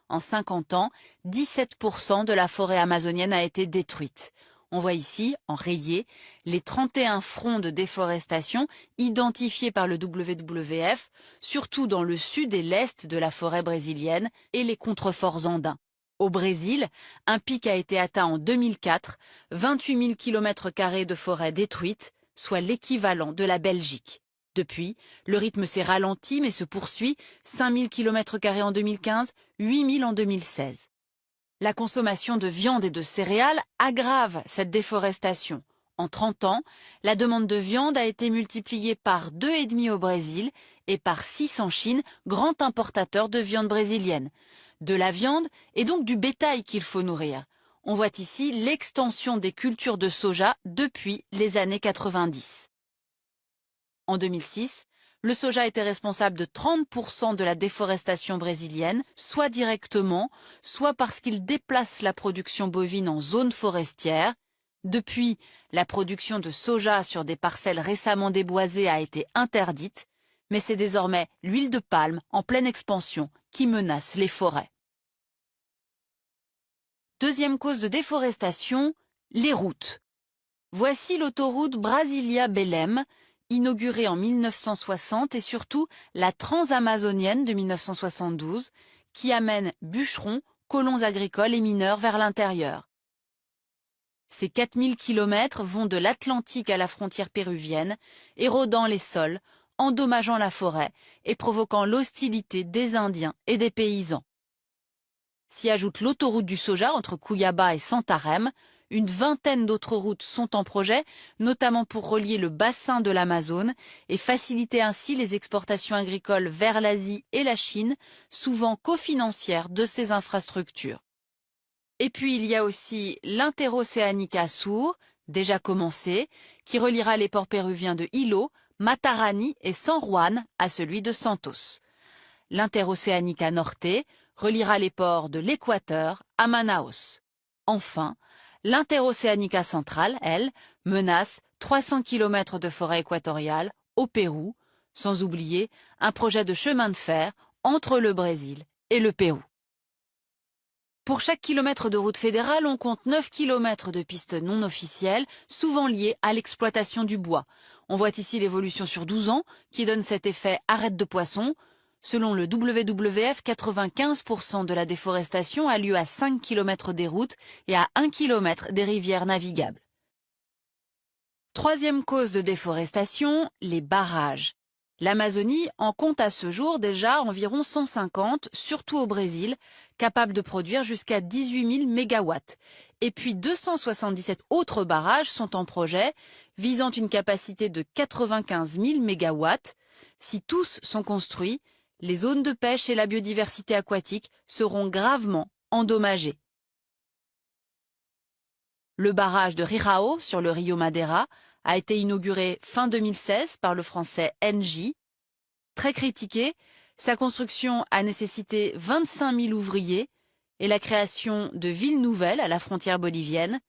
En 50 ans, 17% de la forêt amazonienne a été détruite. On voit ici, en rayé, les 31 fronts de déforestation identifiés par le WWF, surtout dans le sud et l'est de la forêt brésilienne et les contreforts andins. Au Brésil, un pic a été atteint en 2004, 28 000 km² de forêt détruite, soit l'équivalent de la Belgique. Depuis, le rythme s'est ralenti mais se poursuit, 5 000 km² en 2015, 8 000 en 2016. La consommation de viande et de céréales aggrave cette déforestation. En 30 ans, la demande de viande a été multipliée par 2,5 au Brésil et par 6 en Chine, grand importateur de viande brésilienne. De la viande et donc du bétail qu'il faut nourrir. On voit ici l'extension des cultures de soja depuis les années 90. En 2006, le soja était responsable de 30% de la déforestation brésilienne, soit directement, soit parce qu'il déplace la production bovine en zone forestière. Depuis, la production de soja sur des parcelles récemment déboisées a été interdite, mais c'est désormais l'huile de palme en pleine expansion qui menace les forêts. Deuxième cause de déforestation, les routes. Voici l'autoroute Brasilia-Belém, inaugurée en 1960 et surtout la transamazonienne de 1972, qui amène bûcherons, colons agricoles et mineurs vers l'intérieur. Ces 4000 km vont de l'Atlantique à la frontière péruvienne, érodant les sols, endommageant la forêt et provoquant l'hostilité des Indiens et des paysans. S'y ajoute l'autoroute du soja entre Cuiabá et Santarém. Une vingtaine d'autres routes sont en projet, notamment pour relier le bassin de l'Amazone et faciliter ainsi les exportations agricoles vers l'Asie et la Chine, souvent cofinancières de ces infrastructures. Et puis il y a aussi l'Interoceánica Sur, déjà commencé, qui reliera les ports péruviens de Ilo, Matarani et San Juan à celui de Santos. L'Interoceánica Norte reliera les ports de l'Équateur à Manaus. Enfin, l'Interoceánica Centrale, elle, menace 300 km de forêt équatoriale au Pérou, sans oublier un projet de chemin de fer entre le Brésil et le Pérou. Pour chaque kilomètre de route fédérale, on compte 9 km de pistes non officielles, souvent liées à l'exploitation du bois. On voit ici l'évolution sur 12 ans, qui donne cet effet arête de poisson. Selon le WWF, 95% de la déforestation a lieu à 5 km des routes et à 1 km des rivières navigables. Troisième cause de déforestation, les barrages. L'Amazonie en compte à ce jour déjà environ 150, surtout au Brésil, capables de produire jusqu'à 18 000 mégawatts. Et puis 277 autres barrages sont en projet, visant une capacité de 95 000 mégawatts. Si tous sont construits, les zones de pêche et la biodiversité aquatique seront gravement endommagées. Le barrage de Rirao, sur le Rio Madeira, a été inauguré fin 2016 par le français Engie. Très critiqué, sa construction a nécessité 25 000 ouvriers et la création de villes nouvelles à la frontière bolivienne.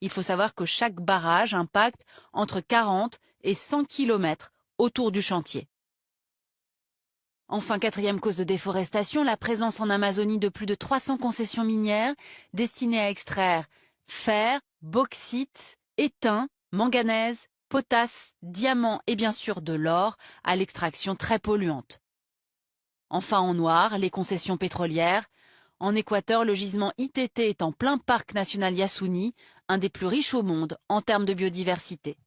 Il faut savoir que chaque barrage impacte entre 40 et 100 km autour du chantier. Enfin, quatrième cause de déforestation, la présence en Amazonie de plus de 300 concessions minières destinées à extraire fer, bauxite, étain, manganèse, potasse, diamant et bien sûr de l'or à l'extraction très polluante. Enfin en noir, les concessions pétrolières. En Équateur, le gisement ITT est en plein parc national Yasuni, un des plus riches au monde en termes de biodiversité.